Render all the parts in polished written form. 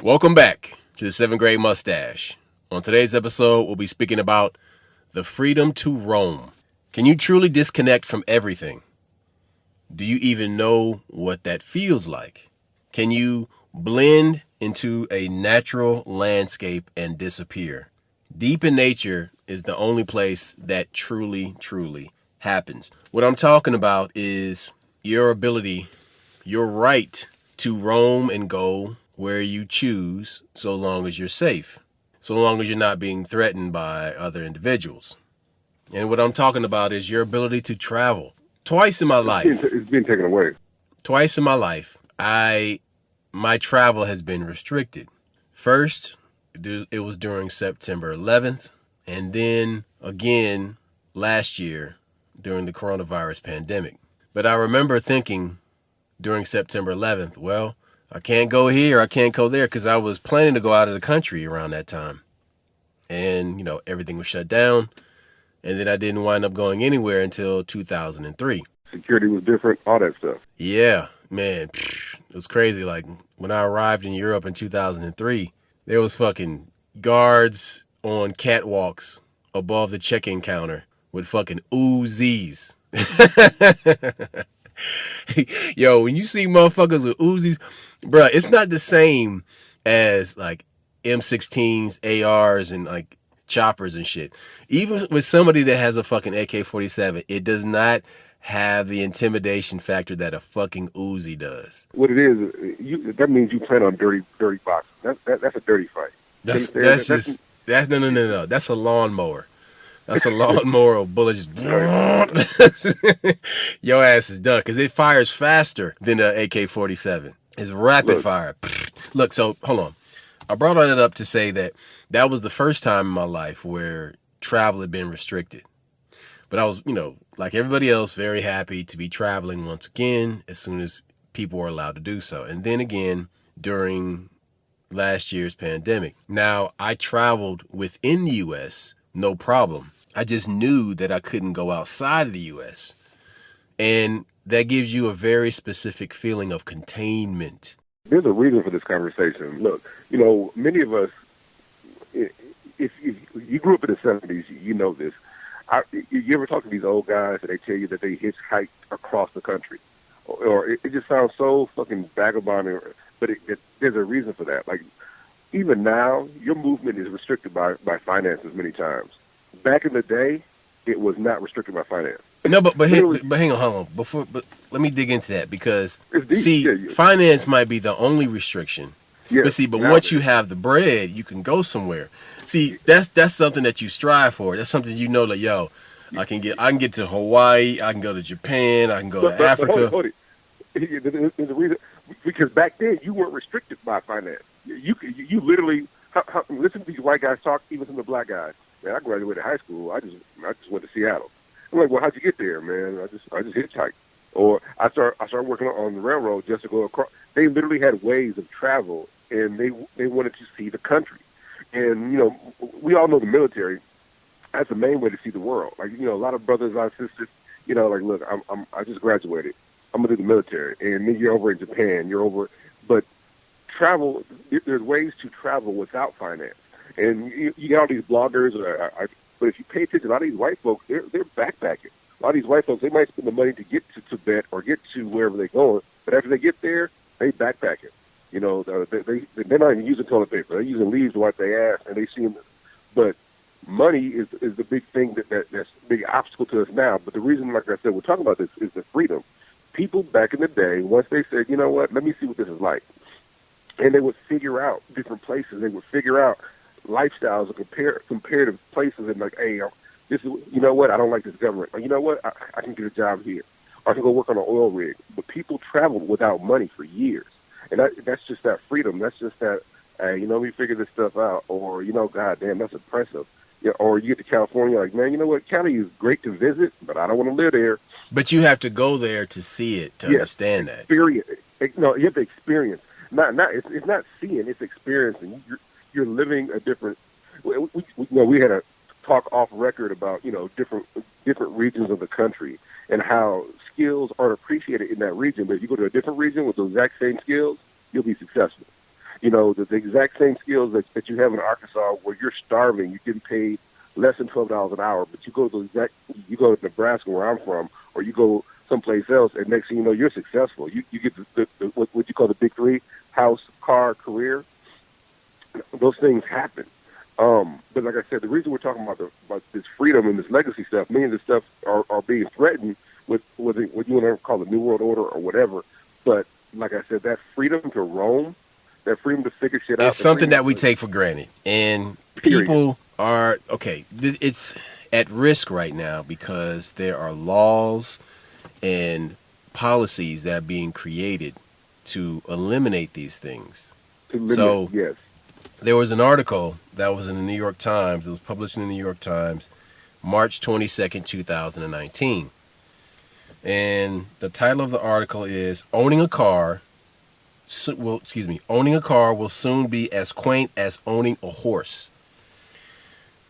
Welcome back to the 7th grade Mustache. On today's episode, we'll be speaking about the freedom to roam. Can you truly disconnect from everything? Do you even know what that feels like? Can you blend into a natural landscape and disappear? Deep in nature is the only place that truly happens. What I'm talking about is your ability, your right to roam and go where you choose, so long as you're safe, so long as you're not being threatened by other individuals. And what I'm talking about is your ability to travel. Twice in my life. It's being taken away. Twice in my life, my travel has been restricted. First, it was during September 11th, and then again last year during the coronavirus pandemic. But I remember thinking during September 11th, well, I can't go here, I can't go there, because I was planning to go out of the country around that time. And, everything was shut down. And then I didn't wind up going anywhere until 2003. Security was different, all that stuff. Yeah, man, it was crazy. Like, when I arrived in Europe in 2003, there was fucking guards on catwalks above the check-in counter with fucking Uzis. Yo, when you see motherfuckers with Uzis, bruh, it's not the same as like M16s, ARs, and like choppers and shit. Even with somebody that has a fucking AK-47, it does not have the intimidation factor that a fucking Uzi does. What it is, that means you plan on dirty boxing. That's a dirty fight. No. That's a lawnmower. That's a lawnmower or bullet just your ass is done because it fires faster than the AK-47. It's rapid fire. Look, so hold on. I brought that up to say that was the first time in my life where travel had been restricted. But I was, like everybody else, very happy to be traveling once again as soon as people were allowed to do so. And then again during last year's pandemic. Now, I traveled within the U.S., no problem. I just knew that I couldn't go outside of the U.S. And that gives you a very specific feeling of containment. There's a reason for this conversation. Look, many of us, if you grew up in the 70s, you know this. You ever talk to these old guys and they tell you that they hitchhiked across the country? Or it just sounds so fucking vagabond, but there's a reason for that. Like, even now, your movement is restricted by finances many times. Back in the day, it was not restricted by finance. No, but hang on, hold on. But let me dig into that because finance might be the only restriction. Yes, but once you have the bread, you can go somewhere. See, that's something that you strive for. That's something like, yo, I can get to Hawaii, I can go to Japan, I can go to Africa. Hold it. There's a reason, because back then you weren't restricted by finance. You literally listen to these white guys talk, even some of the black guys. Man, I graduated high school. I just went to Seattle. I'm like, well, how'd you get there, man? I just hitchhiked. Or I started working on the railroad just to go across. They literally had ways of travel, and they wanted to see the country. And we all know the military. That's the main way to see the world. Like a lot of brothers and sisters. Like, look, I just graduated. I'm gonna do the military, and then you're over in Japan. But travel. There's ways to travel without finance. And you get all these bloggers, but if you pay attention, a lot of these white folks, they're backpacking. A lot of these white folks, they might spend the money to get to Tibet or get to wherever they're going, but after they get there, they backpack it. They're not even using toilet paper. They're using leaves to wipe their ass, and they see them. But money is the big thing that's a big obstacle to us now. But the reason, like I said, we're talking about this is the freedom. People back in the day, once they said, you know what, let me see what this is like, and they would figure out different places. They would figure out lifestyles of comparative places, and like, hey, this is, I don't like this government. Or, you know what, I can get a job here. Or I can go work on an oil rig. But people traveled without money for years. And that's just that freedom. That's just that, hey, we figure this stuff out. Or, God damn, that's impressive. Or you get to California, like, man, you know what, Cali is great to visit, but I don't want to live there. But you have to go there to see it, to understand that. Experience. No, you have to experience. It's not seeing, it's experiencing. You're living a different. We had a talk off record about different regions of the country and how skills aren't appreciated in that region. But if you go to a different region with those exact same skills, you'll be successful. You know, the exact same skills that you have in Arkansas, where you're starving, you're getting paid less than $12 an hour, but you go to Nebraska, where I'm from, or you go someplace else, and next thing you know, you're successful. You get what you call the big three: house, car, career. Those things happen. But like I said, the reason we're talking about this freedom and this legacy stuff, many of this stuff are being threatened with what you want to call the New World Order or whatever. But like I said, that freedom to roam, that freedom to figure shit out, it's something that we take for granted. And people are, okay, it's at risk right now because there are laws and policies that are being created to eliminate these things. Yes. There was an article that was in the New York Times. It was published in the New York Times, March 22nd, 2019. And the title of the article is Owning a car will soon be as quaint as owning a horse.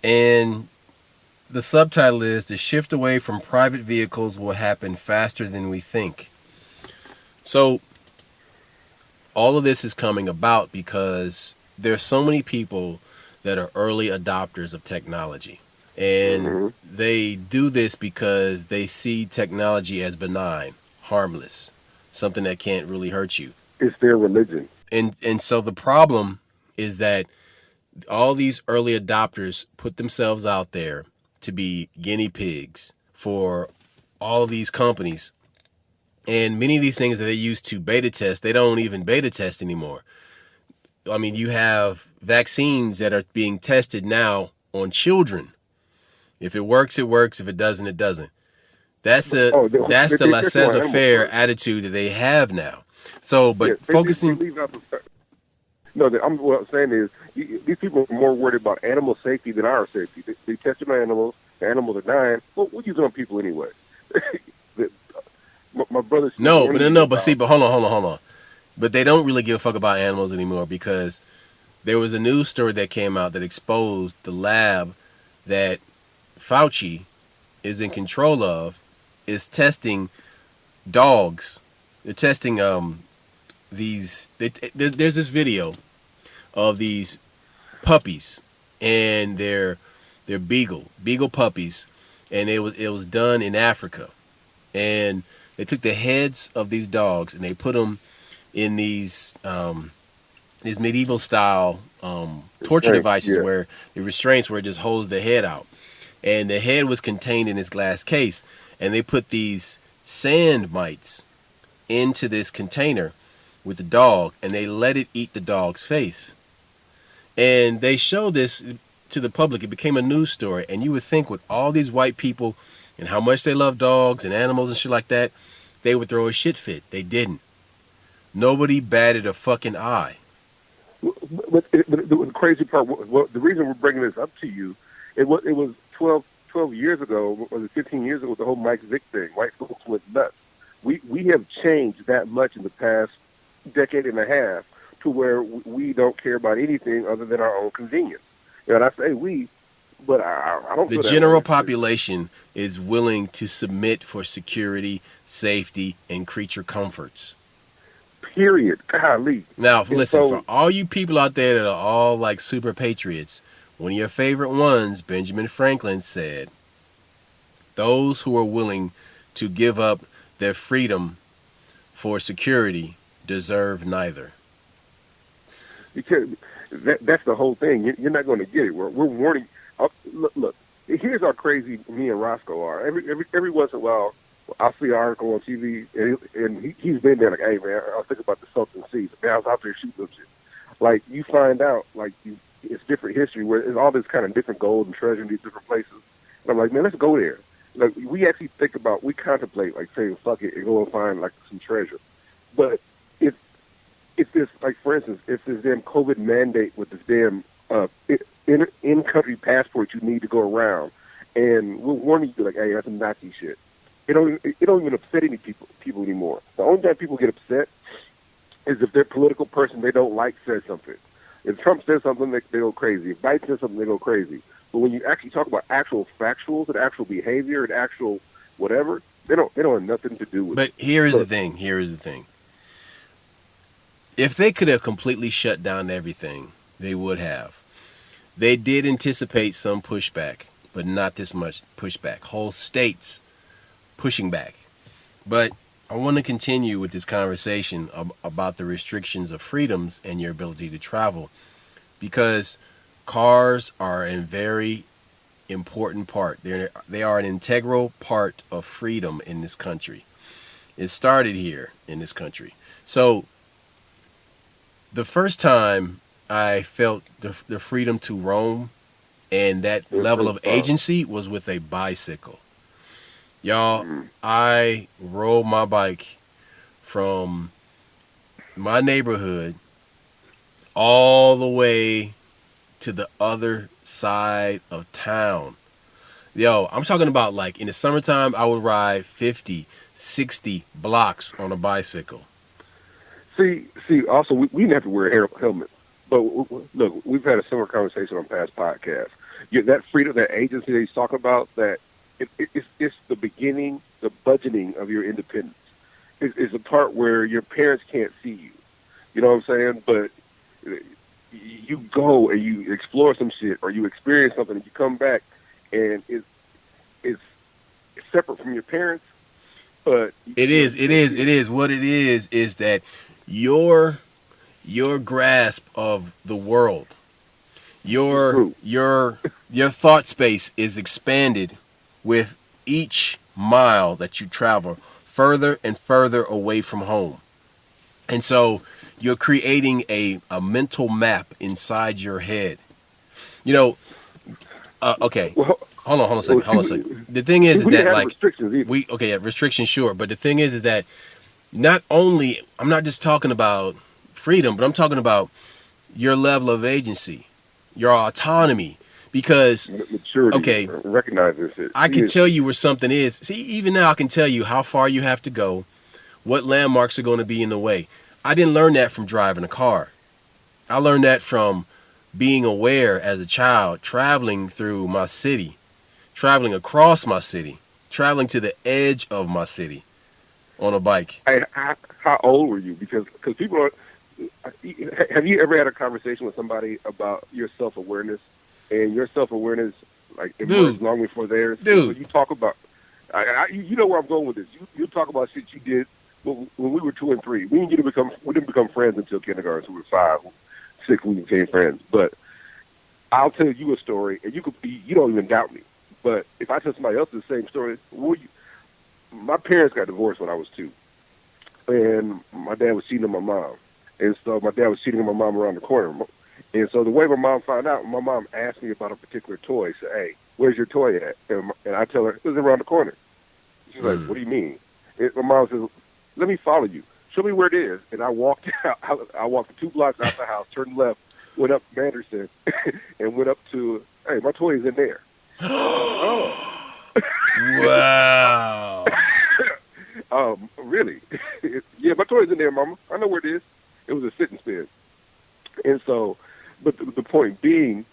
And the subtitle is The Shift Away from Private Vehicles Will Happen Faster Than We Think. So all of this is coming about because there's so many people that are early adopters of technology. And they do this because they see technology as benign, harmless, something that can't really hurt you. It's their religion. And so the problem is that all these early adopters put themselves out there to be guinea pigs for all of these companies. And many of these things that they used to beta test, they don't even beta test anymore. I mean, you have vaccines that are being tested now on children. If it works, it works. If it doesn't, it doesn't. That's the laissez-faire attitude that they have now. So, but focusing. What I'm saying is, these people are more worried about animal safety than our safety. They tested on animals. The animals are dying. Well, we're using on people anyway. My brother. But hold on. But they don't really give a fuck about animals anymore because there was a news story that came out that exposed the lab that Fauci is in control of is testing dogs. They're testing there's this video of these puppies and they're beagle puppies, and it was done in Africa, and they took the heads of these dogs and they put them in these medieval style torture devices where the restraints where it just holds the head out. And the head was contained in this glass case. And they put these sand mites into this container with the dog. And they let it eat the dog's face. And they showed this to the public. It became a news story. And you would think with all these white people and how much they love dogs and animals and shit like that, they would throw a shit fit. They didn't. Nobody batted a fucking eye. But the crazy part, the reason we're bringing this up to you, it was 12 years ago, or 15 years ago, with the whole Mike Vick thing. White folks went nuts. We have changed that much in the past decade and a half to where we don't care about anything other than our own convenience. And I say we, but I don't. The general population is willing to submit for security, safety, and creature comforts. Period. Golly. Now, listen, for all you people out there that are all like super patriots, one of your favorite ones, Benjamin Franklin, said, those who are willing to give up their freedom for security deserve neither. Because that's the whole thing. You're not going to get it. We're warning. Look, here's how crazy me and Roscoe are. Every once in a while, I'll see an article on TV, and he's been there like, hey, man, I was thinking about the Sultan Seas. Man, I was out there shooting them shit. Like, you find out, like, it's different history where there's all this kind of different gold and treasure in these different places. And I'm like, man, let's go there. Like, we actually we contemplate, like, saying, fuck it, and go and find, like, some treasure. But it's this, like, for instance, it's this damn COVID mandate with this damn in-country passport you need to go around. And we're warning you, like, hey, that's some Nazi shit. It don't even upset any people anymore. The only time people get upset is if their political person they don't like says something. If Trump says something, they go crazy. If Biden says something, they go crazy. But when you actually talk about actual factuals and actual behavior and actual whatever, they don't have nothing to do with it. But here is the thing. If they could have completely shut down everything, they would have. They did anticipate some pushback, but not this much pushback. Whole states pushing back. But I want to continue with this conversation about the restrictions of freedoms and your ability to travel, because cars are a very important part. They are an integral part of freedom in this country. It started here in this country. So the first time I felt the freedom to roam and that level of agency was with a bicycle. Y'all, I rode my bike from my neighborhood all the way to the other side of town. Yo, I'm talking about, like, in the summertime, I would ride 50, 60 blocks on a bicycle. See. Also, we didn't have to wear helmets. But look, we've had a similar conversation on past podcasts. That freedom, that agency that he's talking about, that it's the beginning, the budgeting of your independence. It's the part where your parents can't see you. You know what I'm saying? But you go and you explore some shit, or you experience something, and you come back, and it's separate from your parents. But it is. What it is that your grasp of the world, your thought space is expanded with each mile that you travel further and further away from home. And so you're creating a mental map inside your head. You know, okay. Well, hold on a second. The thing is that, like, restrictions restrictions, sure. But the thing is that not only, I'm not just talking about freedom, but I'm talking about your level of agency, your autonomy. Because, maturity, okay, recognize this. I can tell you where something is. See, even now I can tell you how far you have to go, what landmarks are going to be in the way. I didn't learn that from driving a car. I learned that from being aware as a child, traveling through my city, traveling across my city, traveling to the edge of my city on a bike. How old were you? Because people are. Have you ever had a conversation with somebody about your self-awareness? And your self-awareness, like, emerged long before theirs. Dude. So you talk about, you know where I'm going with this. You talk about shit you did when we were 2 and 3. We didn't become friends until kindergarten, so we were 5, 6 when we became friends. But I'll tell you a story, and you don't even doubt me. But if I tell somebody else the same story, my parents got divorced when I was 2. And my dad was cheating on my mom. And so my dad was cheating on my mom around the corner. And so the way my mom found out, my mom asked me about a particular toy. Said, "Hey, where's your toy at?" And I tell her, "It's around the corner." She's like, "What do you mean?" And my mom says, "Let me follow you. Show me where it is." And I walked out. I walked 2 blocks out the house, turned left, went up Manderson, and went up to, "Hey, my toy is in there." Oh. Wow. Really? Yeah, my toy is in there, Mama. I know where it is. It was a sit and spin. And so, but the point being,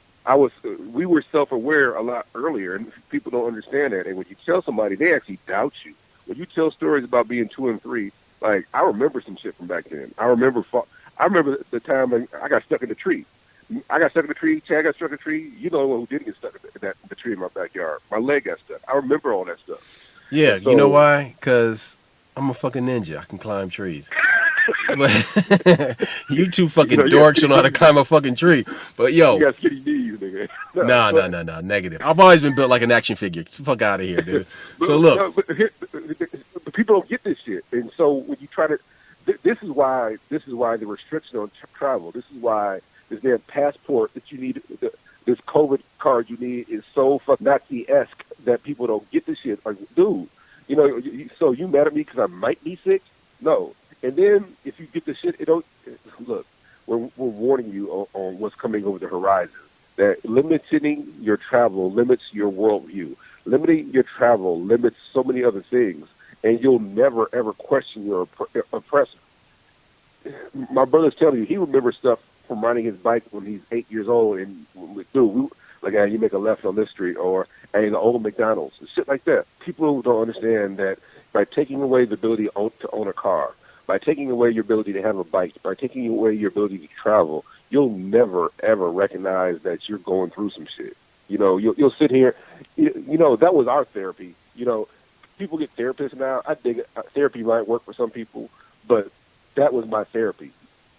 we were self-aware a lot earlier, and people don't understand that. And when you tell somebody, they actually doubt you. When you tell stories about being 2 and 3, like, I remember some shit from back then. I remember the time I got stuck in the tree. Chad got stuck in the tree. You know who didn't get stuck in the tree in my backyard. My leg got stuck. I remember all that stuff. Yeah, so, you know why? Because I'm a fucking ninja. I can climb trees. But you two fucking dorks don't know how to climb a fucking tree. But yo, you got skinny knees, nigga. No, negative. I've always been built like an action figure. Get the fuck out of here, dude. So look, but people don't get this shit, and so when you try to, this is why the restriction on travel. This is why this damn passport that you need, this COVID card you need, is so fucking Nazi-esque that people don't get this shit. Like, dude, you know, so you mad at me because I might be sick? No. And then if you get the shit, look, we're warning you on what's coming over the horizon. That limiting your travel limits your worldview. Limiting your travel limits so many other things, and you'll never, ever question your oppressor. My brother's telling you, he remembers stuff from riding his bike when he's 8 years old, and hey, you make a left on this street, or hey, the old McDonald's, shit like that. People don't understand that by taking away the ability to own a car, by taking away your ability to have a bike, by taking away your ability to travel, you'll never, ever recognize that you're going through some shit. You'll sit here. That was our therapy. People get therapists now. I dig it. Therapy might work for some people, but that was my therapy.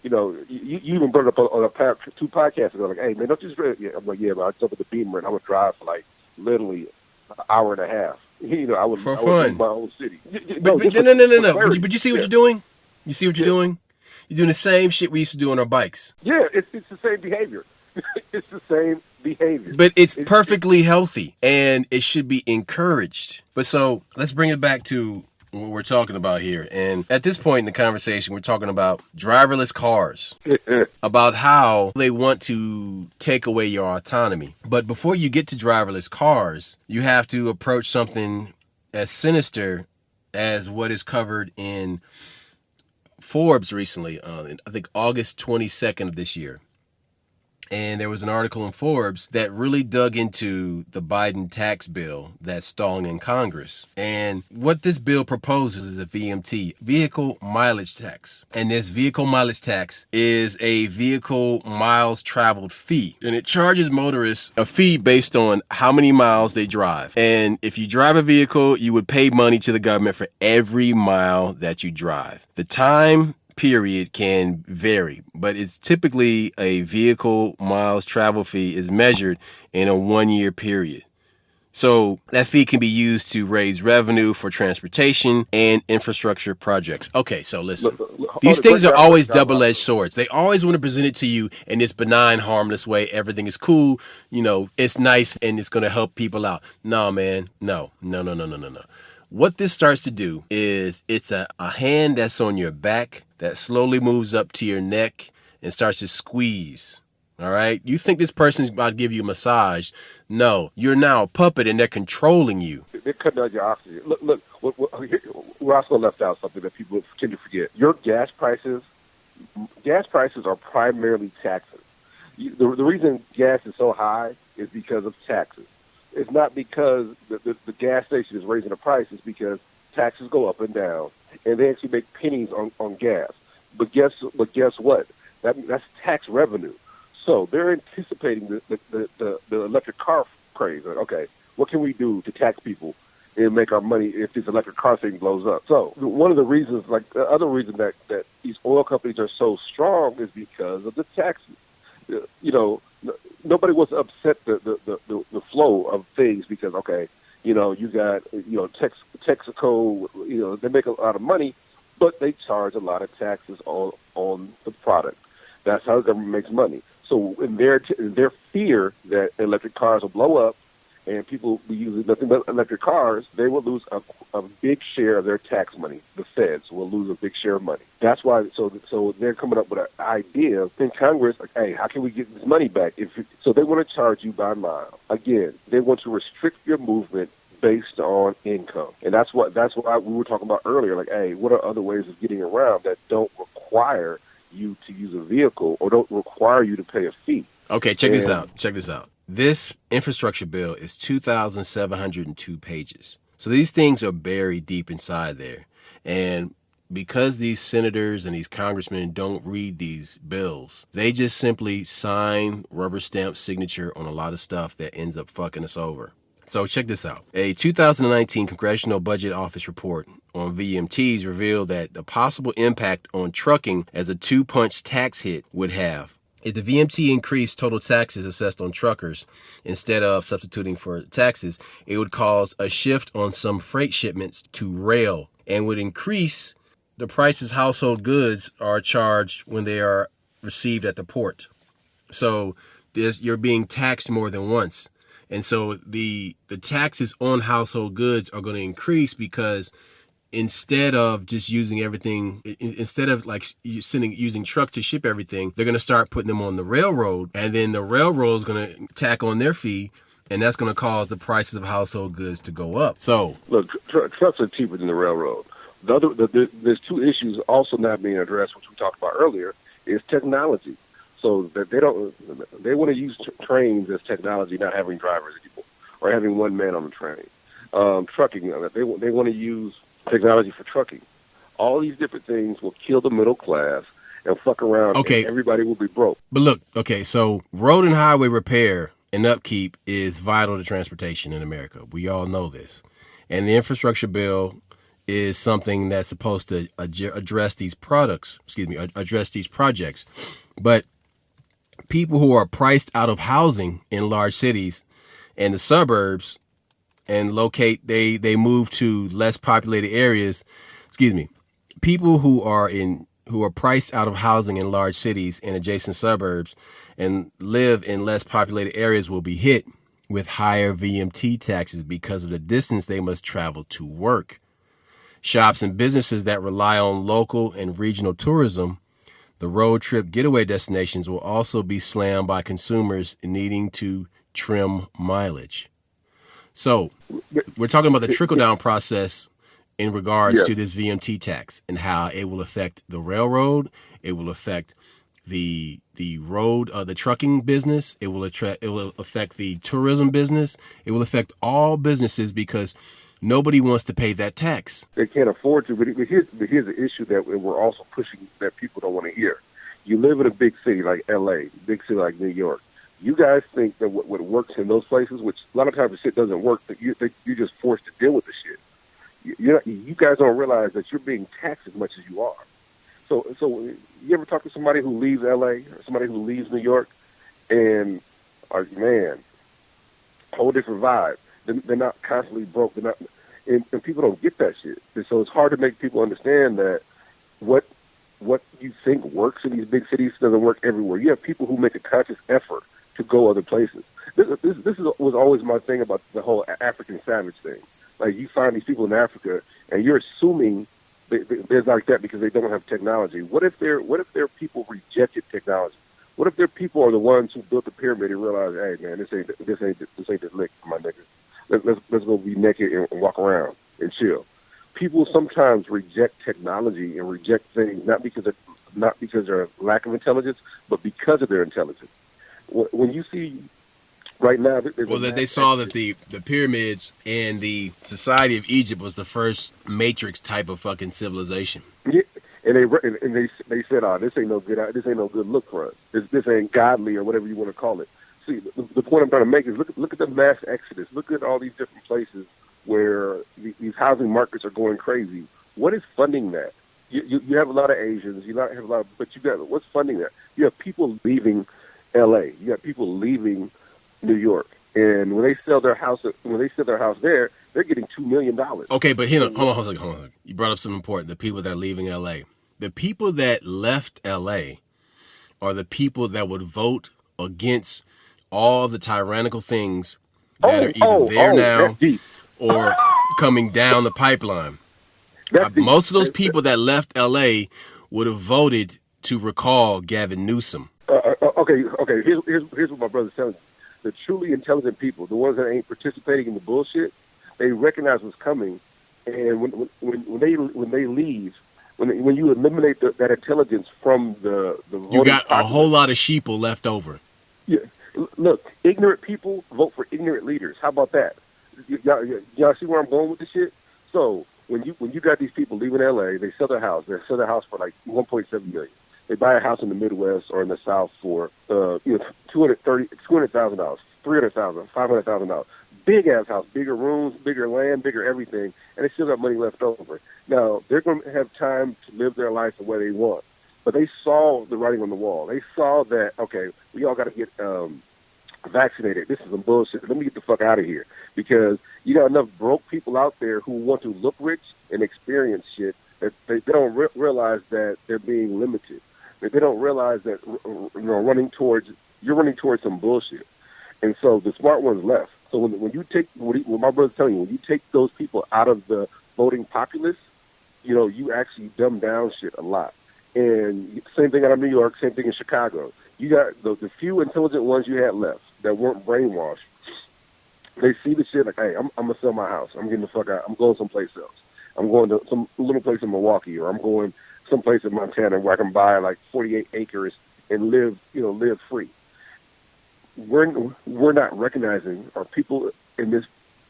You even brought it up on two podcasts ago, like, hey, man, don't you just... Yeah. I'm like, yeah, but I jump at the Beamer and I would drive for, like, literally an hour and a half. I would leave my own city. No. But you see what you're doing? You see what you're doing? You're doing the same shit we used to do on our bikes. Yeah, it's the same behavior. It's the same behavior. But it's perfectly healthy, and it should be encouraged. But so let's bring it back to what we're talking about here. And at this point in the conversation, we're talking about driverless cars, about how they want to take away your autonomy. But before you get to driverless cars, you have to approach something as sinister as what is covered in Forbes recently, I think August 22nd of this year. And there was an article in Forbes that really dug into the Biden tax bill that's stalling in Congress. And what this bill proposes is a VMT, Vehicle Mileage Tax. And this Vehicle Mileage Tax is a vehicle miles traveled fee. And it charges motorists a fee based on how many miles they drive. And if you drive a vehicle, you would pay money to the government for every mile that you drive. The time period can vary, but it's typically a vehicle miles travel fee is measured in a 1-year period. So that fee can be used to raise revenue for transportation and infrastructure projects. Okay, so listen, these things are always double-edged swords. They always want to present it to you in this benign, harmless way. Everything is cool, it's nice, and it's going to help people out. No, man, no. What this starts to do is it's a hand that's on your back that slowly moves up to your neck and starts to squeeze. All right? You think this person's about to give you a massage. No, you're now a puppet and they're controlling you. They're cutting out your oxygen. Look, we're also left out something that people tend to forget. Your gas prices are primarily taxes. The reason gas is so high is because of taxes. It's not because the gas station is raising the price. It's because taxes go up and down, and they actually make pennies on gas. But guess what? That's tax revenue. So they're anticipating the electric car craze. Like, okay, what can we do to tax people and make our money if this electric car thing blows up? So one of the reasons, like the other reason that these oil companies are so strong is because of the taxes. Nobody wants to upset the flow of things because, okay, you got, Texaco, they make a lot of money, but they charge a lot of taxes on the product. That's how the government makes money. So in their fear that electric cars will blow up and people will be using nothing but electric cars, they will lose a big share of their tax money. The feds will lose a big share of money. That's why. So they're coming up with an idea in Congress, like, hey, how can we get this money back? So they want to charge you by mile. Again, they want to restrict your movement based on income, and that's why we were talking about earlier. Like, hey, what are other ways of getting around that don't require you to use a vehicle or don't require you to pay a fee? Okay, check this out. This infrastructure bill is 2,702 pages. So these things are buried deep inside there. And because these senators and these congressmen don't read these bills, they just simply sign rubber stamp signature on a lot of stuff that ends up fucking us over. So check this out. A 2019 Congressional Budget Office report on VMTs revealed that the possible impact on trucking as a two-punch tax hit would have. If the VMT increased total taxes assessed on truckers instead of substituting for taxes, it would cause a shift on some freight shipments to rail and would increase the prices household goods are charged when they are received at the port. So you're being taxed more than once. And so the taxes on household goods are going to increase because instead of just using everything, instead of like using trucks to ship everything, they're going to start putting them on the railroad, and then the railroad is going to tack on their fee, and that's going to cause the prices of household goods to go up. So look, trucks are cheaper than the railroad. There's two issues also not being addressed, which we talked about earlier, is technology. So that they want to use trains as technology, not having drivers anymore, or having one man on the train. Trucking, they want to use technology for trucking. all these different things will kill the middle class and fuck around. Okay. And everybody will be broke. But look, okay, so road and highway repair and upkeep is vital to transportation in America. We all know this. And the infrastructure bill is something that's supposed to address these address these projects. But people who are priced out of housing in large cities and the suburbs and they move to less populated areas, people who are priced out of housing in large cities and adjacent suburbs and live in less populated areas will be hit with higher VMT taxes because of the distance they must travel to work. Shops and businesses that rely on local and regional tourism, the road trip getaway destinations, will also be slammed by consumers needing to trim mileage. So we're talking about the trickle-down process in regards to this VMT tax and how it will affect the railroad, it will affect the road, the trucking business, it will affect the tourism business, it will affect all businesses because nobody wants to pay that tax. They can't afford to, but here's the issue that we're also pushing that people don't want to hear. You live in a big city like L.A., big city like New York. You guys think that what works in those places, which a lot of times the shit doesn't work, that you're just forced to deal with the shit. You guys don't realize that you're being taxed as much as you are. So you ever talk to somebody who leaves L.A. or somebody who leaves New York, and man, whole different vibe. They're not constantly broke. They're not, and people don't get that shit. And so it's hard to make people understand that what you think works in these big cities doesn't work everywhere. You have people who make a conscious effort to go other places. This was always my thing about the whole African savage thing. Like, you find these people in Africa, and you're assuming they're like that because they don't have technology. What if their people rejected technology? What if their people are the ones who built the pyramid and realized, hey man, this ain't the lick, my niggas. Let's go be naked and walk around and chill. People sometimes reject technology and reject things not because of their lack of intelligence, but because of their intelligence. When you see right now, they saw that the pyramids and the society of Egypt was the first matrix type of fucking civilization. Yeah, and they said, "Oh, this ain't no good look for us. This ain't godly or whatever you want to call it." See, the point I'm trying to make is look at the mass exodus. Look at all these different places where these housing markets are going crazy. What is funding that? You have a lot of Asians. What's funding that? You have people leaving L.A. You have people leaving New York, and when they sell their house there, they're getting $2 million. Okay, but hold on. You brought up something important. The people that are leaving L.A. The people that left L.A. are the people that would vote against all the tyrannical things that are either there now or coming down the pipeline. Most of those people that left L.A. would have voted to recall Gavin Newsom. Okay. Here's what my brother's telling you. The truly intelligent people, the ones that ain't participating in the bullshit, they recognize what's coming, and when they leave, when you eliminate that intelligence from the you got a whole lot of sheeple left over. Yeah. Look, ignorant people vote for ignorant leaders. How about that? Y'all see where I'm going with this shit? So when you got these people leaving L.A., they sell their house. They sell their house for like $1.7 million. They buy a house in the Midwest or in the South for $200,000, $300,000, $500,000. Big ass house, bigger rooms, bigger land, bigger everything, and they still got money left over. Now they're going to have time to live their life the way they want. But they saw the writing on the wall. They saw that, okay, we all got to get vaccinated. This is some bullshit. Let me get the fuck out of here. Because you got enough broke people out there who want to look rich and experience shit that they don't realize that they're being limited. They don't realize that you're running towards some bullshit. And so the smart ones left. So when you take, what my brother's telling you, when you take those people out of the voting populace, you actually dumb down shit a lot. And same thing out of New York, same thing in Chicago. You got the few intelligent ones you had left that weren't brainwashed. They see the shit like, hey, I'm going to sell my house. I'm getting the fuck out. I'm going someplace else. I'm going to some little place in Milwaukee, or I'm going someplace in Montana where I can buy like 48 acres and live free. We're not recognizing, or people in this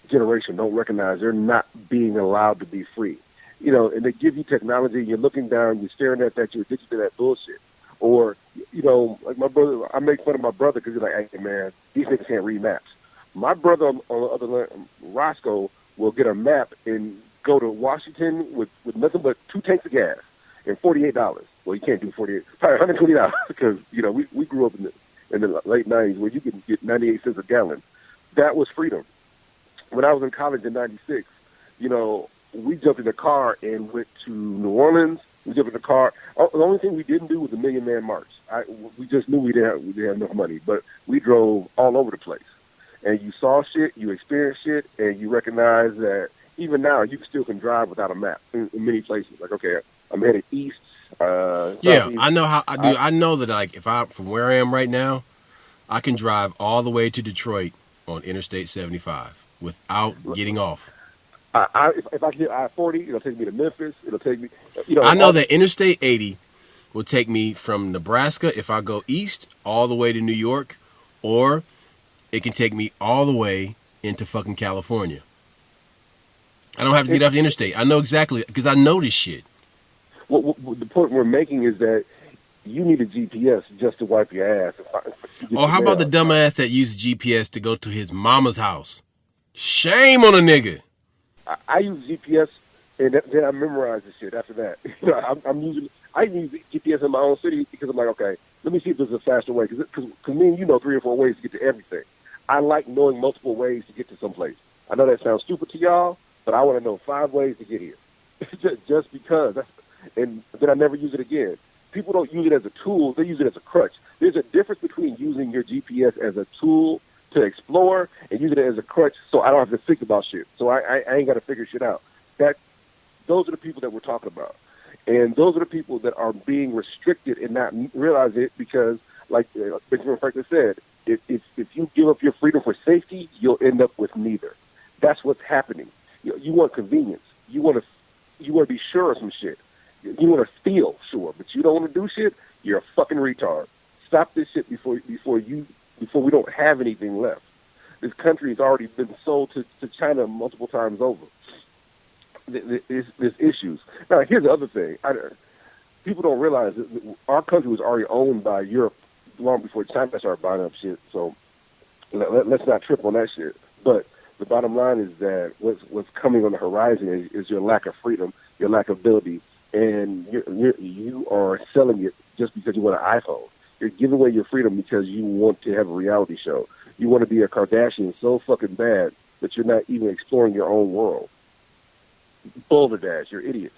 generation don't recognize they're not being allowed to be free. and they give you technology, and you're looking down, you're staring at that, you're addicted to that bullshit. Or, like my brother, I make fun of my brother because he's like, hey, man, these niggas can't read maps. My brother on the other end, Roscoe, will get a map and go to Washington with nothing but 2 tanks of gas and $48. Well, you can't do 48, probably $120 because, we grew up in the late 90s where you could get 98 cents a gallon. That was freedom. When I was in college in 96, we jumped in the car and went to New Orleans. We jumped in the car. The only thing we didn't do was the Million Man March. We just knew we didn't have enough money, but we drove all over the place. And you saw shit, you experienced shit, and you recognize that even now you still can drive without a map in many places. Like, okay, I'm headed east. Yeah, I know how I do. I know that, like, if I from where I am right now, I can drive all the way to Detroit on Interstate 75 without getting off. If I get I-40, it'll take me to Memphis. It'll take me, I know that Interstate 80 will take me from Nebraska if I go east all the way to New York, or it can take me all the way into fucking California. I don't have to get off the interstate. I know exactly because I know this shit. What the point we're making is that you need a GPS just to wipe your ass. How about the dumbass that uses GPS to go to his mama's house? Shame on a nigga. I use GPS, and then I memorize the shit after that. I use GPS in my own city because I'm like, okay, let me see if there's a faster way. Because me and you know 3 or 4 ways to get to everything. I like knowing multiple ways to get to someplace. I know that sounds stupid to y'all, but I want to know 5 ways to get here. just because. And then I never use it again. People don't use it as a tool. They use it as a crutch. There's a difference between using your GPS as a tool to explore and using it as a crutch so I don't have to think about shit. So I ain't got to figure shit out. Those are the people that we're talking about. And those are the people that are being restricted and not realize it because, like Benjamin Franklin said, if you give up your freedom for safety, you'll end up with neither. That's what's happening. You want convenience. You want to be sure of some shit. You want to feel sure, but you don't want to do shit. You're a fucking retard. Stop this shit before we don't have anything left. This country has already been sold to China multiple times over. There's issues. Now, here's the other thing. People don't realize that our country was already owned by Europe long before China started buying up shit. So let's not trip on that shit. But the bottom line is that what's coming on the horizon is your lack of freedom, your lack of ability, and you are selling it just because you want an iPhone. You're giving away your freedom because you want to have a reality show. You want to be a Kardashian so fucking bad that you're not even exploring your own world. Boulder Dash, you're idiots.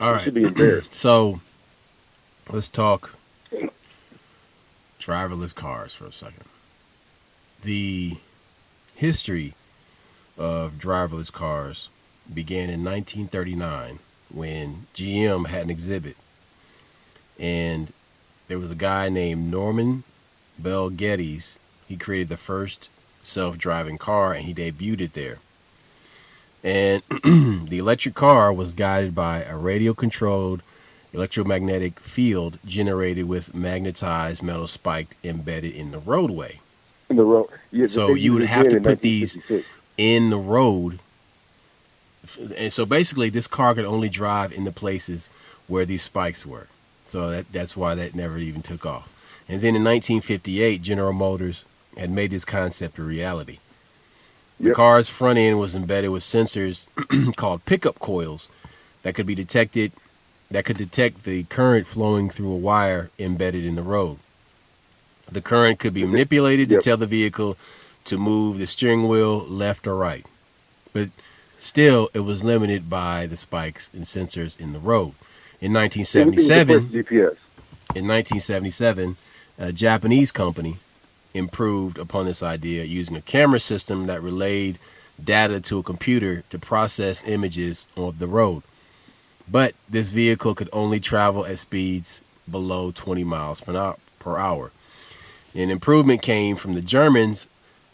All right. You should be embarrassed. So let's talk driverless cars for a second. The history of driverless cars began in 1939 when GM had an exhibit, and there was a guy named Norman Bell Geddes. He created the first self-driving car, and he debuted it there. And the electric car was guided by a radio-controlled electromagnetic field generated with magnetized metal spike embedded in the roadway. In the road. Yeah, so you would have to put these in the road. And so basically this car could only drive in the places where these spikes were. So that's why that never even took off. And then in 1958, General Motors had made this concept a reality. The car's front end was embedded with sensors called pickup coils that could detect the current flowing through a wire embedded in the road. The current could be manipulated to tell the vehicle to move the steering wheel left or right. But still, it was limited by the spikes and sensors in the road. In 1977, a Japanese company improved upon this idea using a camera system that relayed data to a computer to process images on the road. But this vehicle could only travel at speeds below 20 miles per hour. An improvement came from the Germans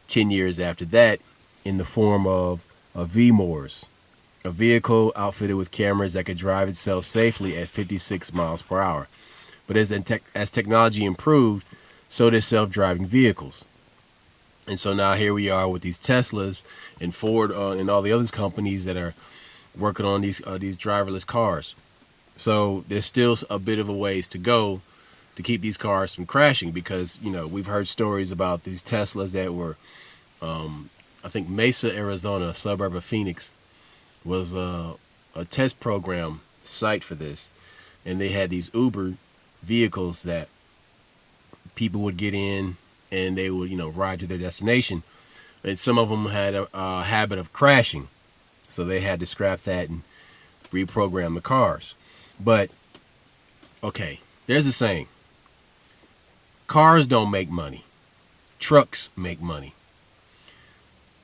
10 years after that in the form of a V-Mors, a vehicle outfitted with cameras that could drive itself safely at 56 miles per hour. But as technology improved, so did self-driving vehicles. And so now here we are with these Teslas and Ford and all the other companies that are working on these driverless cars. So there's still a bit of a ways to go to keep these cars from crashing, because we've heard stories about these Teslas that were, I think Mesa, Arizona, a suburb of Phoenix, was a test program site for this, and they had these Uber vehicles that people would get in and they would ride to their destination, and some of them had a habit of crashing, so they had to scrap that and reprogram the cars. But okay, there's a saying: cars don't make money, trucks make money.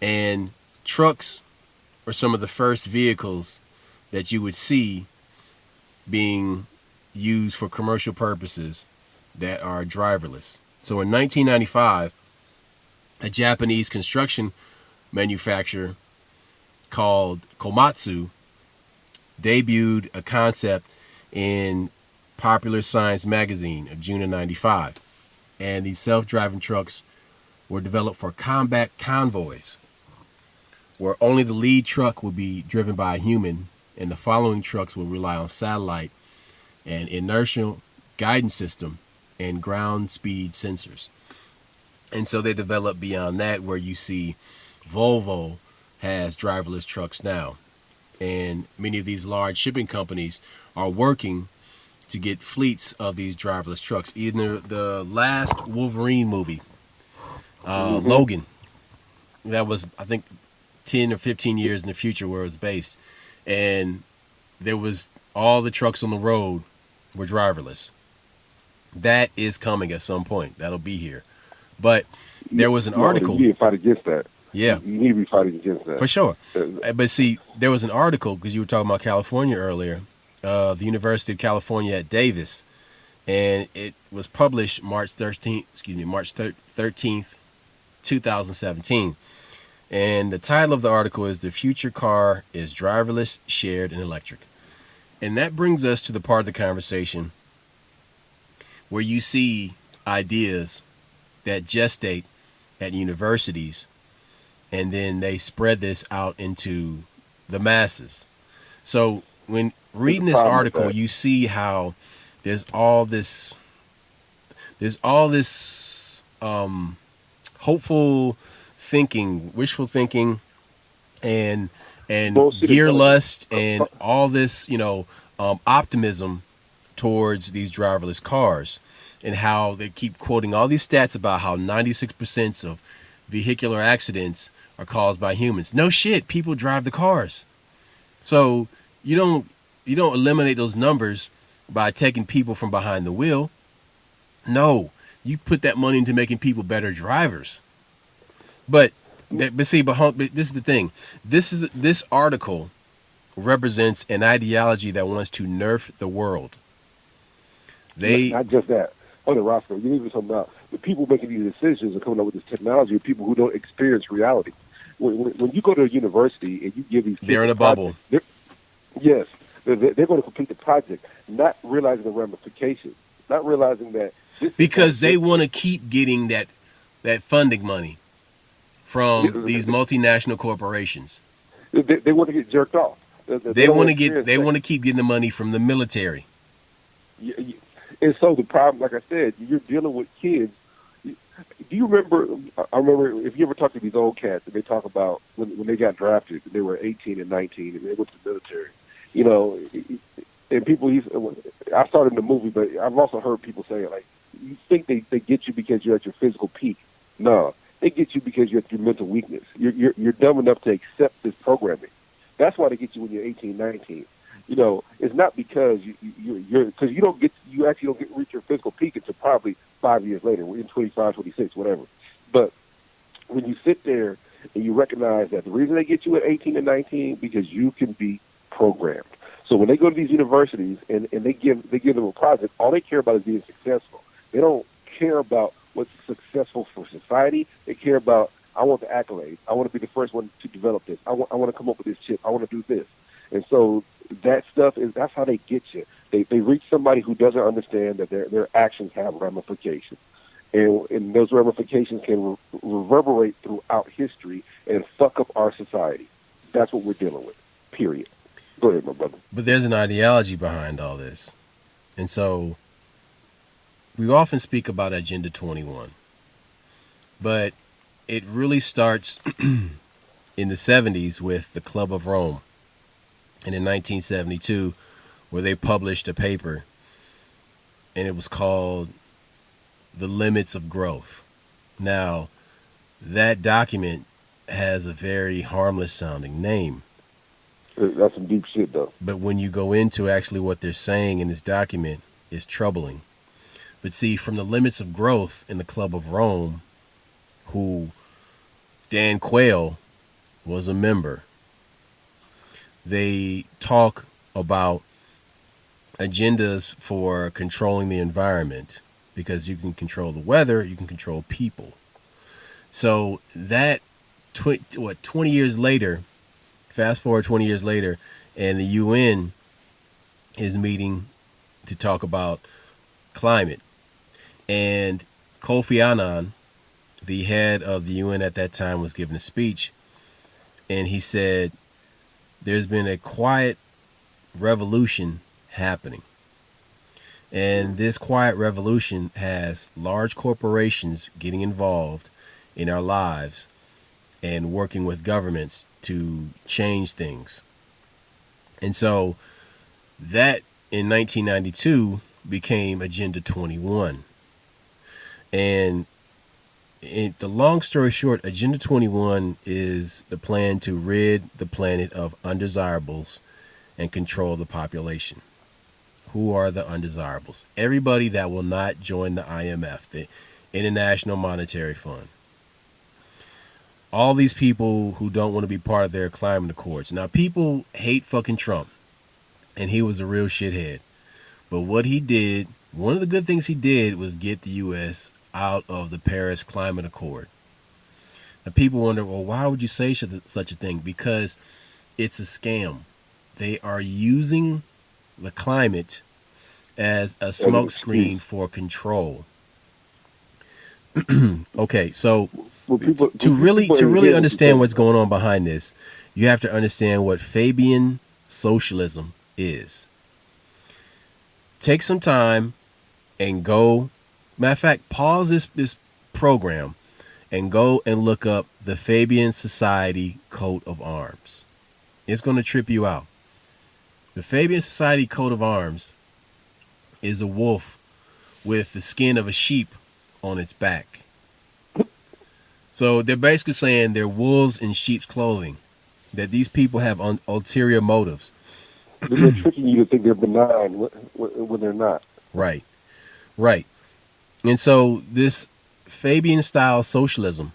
And trucks are some of the first vehicles that you would see being used for commercial purposes that are driverless. So in 1995, a Japanese construction manufacturer called Komatsu debuted a concept in Popular Science magazine of June of 95. And these self-driving trucks were developed for combat convoys, where only the lead truck would be driven by a human, and the following trucks will rely on satellite and inertial guidance system and ground speed sensors. And so they developed beyond that, where you see Volvo has driverless trucks now. And many of these large shipping companies are working to get fleets of these driverless trucks. Either the last Wolverine movie, Logan, that was, I think, 10 or 15 years in the future where it was based. And there was all the trucks on the road were driverless. That is coming at some point. That'll be here. But there was an article. You need to fight against that. Yeah. You need to be fighting against that. For sure. But see, there was an article, because you were talking about California earlier, the University of California at Davis, and it was published March 13th, 2017. And the title of the article is "The Future Car is Driverless, Shared, and Electric." And that brings us to the part of the conversation where you see ideas that gestate at universities, and then they spread this out into the masses. So when reading this article, you see how there's all this hopeful thinking, wishful thinking, and gear lust, and all this optimism towards these driverless cars, and how they keep quoting all these stats about how 96% of vehicular accidents are caused by humans. No shit, people drive the cars. So you don't eliminate those numbers by taking people from behind the wheel. No, you put that money into making people better drivers. But this is the thing. This article represents an ideology that wants to nerf the world. Not just that. Roscoe, you're even talking about the people making these decisions and coming up with this technology are people who don't experience reality. When you go to a university and you give these kids, they're in a bubble. They're going to complete the project, not realizing the ramifications, not realizing that because they want to keep getting that funding money from these multinational corporations. They want to get jerked off. They want to keep getting the money from the military. And so the problem, like I said, you're dealing with kids. Do you remember? I remember if you ever talk to these old cats, and they talk about when they got drafted, they were 18 and 19, and they went to the military. And people. I started in the movie, but I've also heard people say like, you think they get you because you're at your physical peak. No, they get you because you're at your mental weakness. You're dumb enough to accept this programming. That's why they get you when you're 18, 19. It's not because because you actually don't reach your physical peak until probably 5 years later, in 25, 26, whatever. But when you sit there and you recognize that the reason they get you at 18 and 19 because you can be programmed. So when they go to these universities and they give them a project, all they care about is being successful. They don't care about what's successful for society. They care about, I want the accolades. I want to be the first one to develop this. I want to come up with this chip. I want to do this. And so that stuff that's how they get you. They reach somebody who doesn't understand that their actions have ramifications. And those ramifications can reverberate throughout history and fuck up our society. That's what we're dealing with, period. Go ahead, my brother. But there's an ideology behind all this. And so we often speak about Agenda 21, but it really starts in the 70s with the Club of Rome. And in 1972, where they published a paper, and it was called The Limits of Growth. Now, that document has a very harmless sounding name. That's some deep shit, though. But when you go into actually what they're saying in this document, it's troubling. But see, from the Limits of Growth in the Club of Rome, who Dan Quayle was a member, they talk about agendas for controlling the environment, because you can control the weather, you can control people. So that 20 years later, fast forward 20 years later, and the UN is meeting to talk about climate. And Kofi Annan, the head of the UN at that time, was giving a speech, and he said, there's been a quiet revolution happening. And this quiet revolution has large corporations getting involved in our lives and working with governments to change things. And so that in 1992 became Agenda 21. And the long story short, Agenda 21 is the plan to rid the planet of undesirables and control the population. Who are the undesirables? Everybody that will not join the IMF, the International Monetary Fund. All these people who don't want to be part of their climate accords. Now, people hate fucking Trump, and he was a real shithead. But what he did, one of the good things he did was get the U.S. out of the Paris Climate Accord. Now, people wonder, well, why would you say such a thing? Because it's a scam. They are using the climate as a smokescreen for control. Okay, so to really understand what's going on behind this, you have to understand what Fabian socialism is. Take some time and go. Matter of fact, pause this program and go and look up the Fabian Society coat of arms. It's going to trip you out. The Fabian Society coat of arms is a wolf with the skin of a sheep on its back. So they're basically saying they're wolves in sheep's clothing, that these people have ulterior motives. They're tricking you to think they're benign when they're not. Right. And so this Fabian-style socialism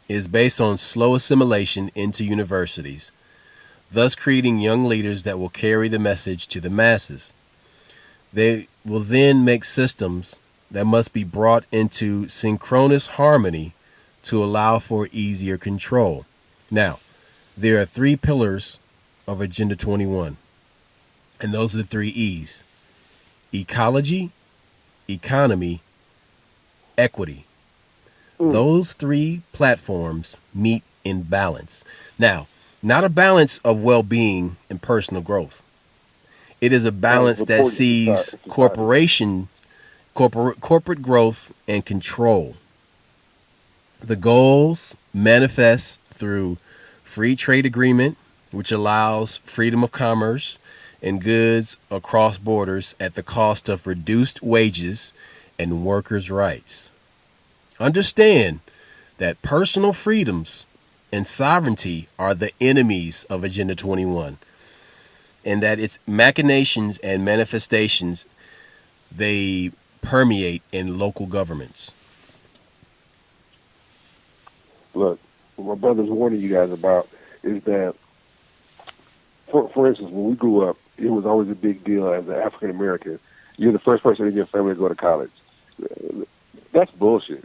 is based on slow assimilation into universities, thus creating young leaders that will carry the message to the masses. They will then make systems that must be brought into synchronous harmony to allow for easier control. Now, there are 3 pillars of Agenda 21, and those are the 3 E's: ecology, economy, equity. Those 3 platforms meet in balance. Now, not a balance of well-being and personal growth. It is a balance that sees corporate growth and control. The goals manifest through free trade agreement, which allows freedom of commerce and goods across borders at the cost of reduced wages and workers' rights. Understand that personal freedoms and sovereignty are the enemies of Agenda 21, and that its machinations and manifestations, they permeate in local governments. Look, what my brother's warning you guys about is that, for instance, when we grew up, it was always a big deal as an African American. You're the first person in your family to go to college. That's bullshit.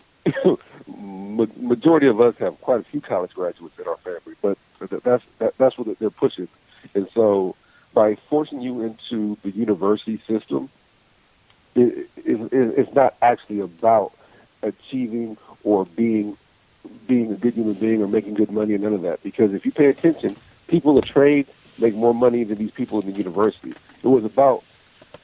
Majority of us have quite a few college graduates in our family, but that's what they're pushing. And so, by forcing you into the university system, it's not actually about achieving or being a good human being or making good money or none of that. Because if you pay attention, people of trade, make more money than these people in the university. It was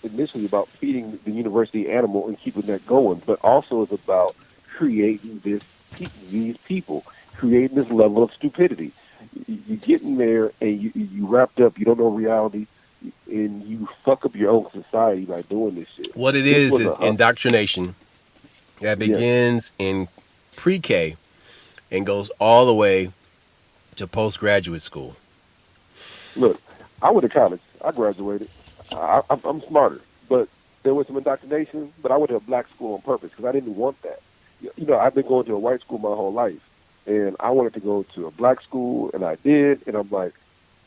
initially about feeding the university animal and keeping that going, but also it's about creating these people, creating this level of stupidity. You get in there and you wrapped up, you don't know reality, and you fuck up your own society by doing this shit. What it is indoctrination that begins in pre-K and goes all the way to postgraduate school. Look, I went to college. I graduated. I'm smarter, but there was some indoctrination. But I went to a black school on purpose because I didn't want that. You know, I've been going to a white school my whole life, and I wanted to go to a black school, and I did. And I'm like,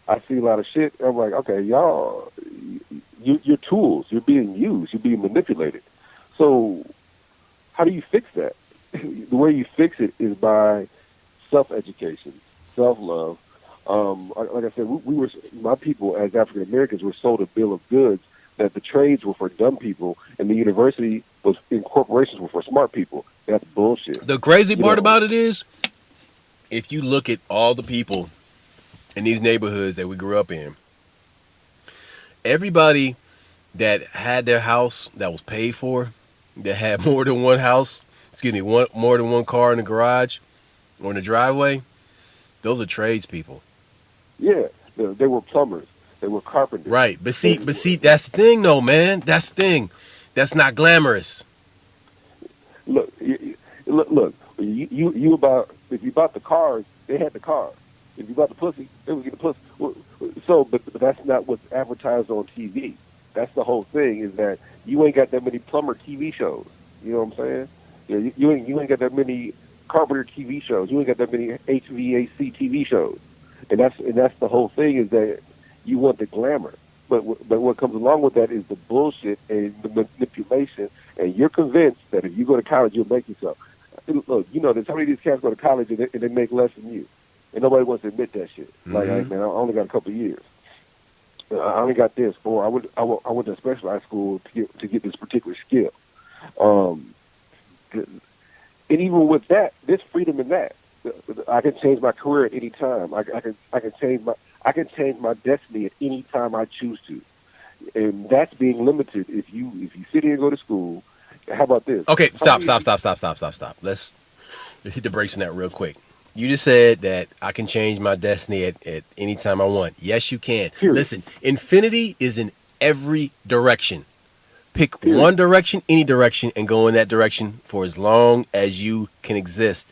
I see a lot of shit. I'm like, okay, y'all, you're tools. You're being used. You're being manipulated. So how do you fix that? The way you fix it is by self-education, self-love. Like I said, my people as African Americans were sold a bill of goods that the trades were for dumb people and the university and corporations were for smart people. That's bullshit. The crazy part about it is, if you look at all the people in these neighborhoods that we grew up in, everybody that had their house that was paid for, that had more than one house, more than one car in the garage or in the driveway, those are tradespeople. Yeah, they were plumbers. They were carpenters. Right, but see, that's the thing, though, man. That's the thing. That's not glamorous. Look. You about if you bought the cars, they had the cars. If you bought the pussy, they would get the pussy. So, but that's not what's advertised on TV. That's the whole thing. Is that you ain't got that many plumber TV shows. You know what I'm saying? Yeah, you ain't got that many carpenter TV shows. You ain't got that many HVAC TV shows. And that's the whole thing, is that you want the glamour, but what comes along with that is the bullshit and the manipulation. And you're convinced that if you go to college, you'll make yourself. Look, you know, there's how many of these cats go to college and they make less than you, and nobody wants to admit that shit. Mm-hmm. Like, hey, man, I only got a couple of years. I only got this, or I went to a specialized school to get this particular skill. And even with that, there's freedom in that. I can change my career at any time. I can change my destiny at any time I choose to, and that's being limited if you sit here and go to school. How about this? Okay, stop. Let's hit the brakes on that real quick. You just said that I can change my destiny at any time I want. Yes, you can. Period. Listen, infinity is in every direction. Pick one direction, any direction, and go in that direction for as long as you can exist.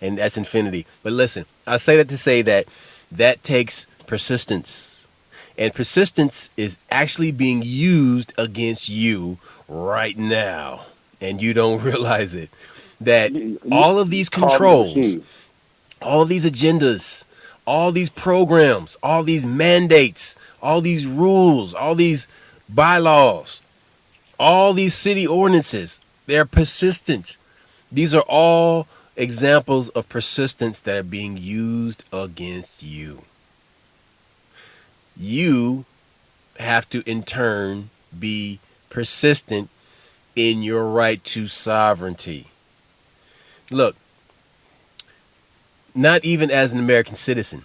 And that's infinity. But listen, I say that to say that takes persistence. And persistence is actually being used against you right now. And you don't realize it. That all of these controls, all these agendas, all these programs, all these mandates, all these rules, all these bylaws, all these city ordinances, they're persistent. These are all examples of persistence that are being used against you. You have to, in turn, be persistent in your right to sovereignty. Look, not even as an American citizen,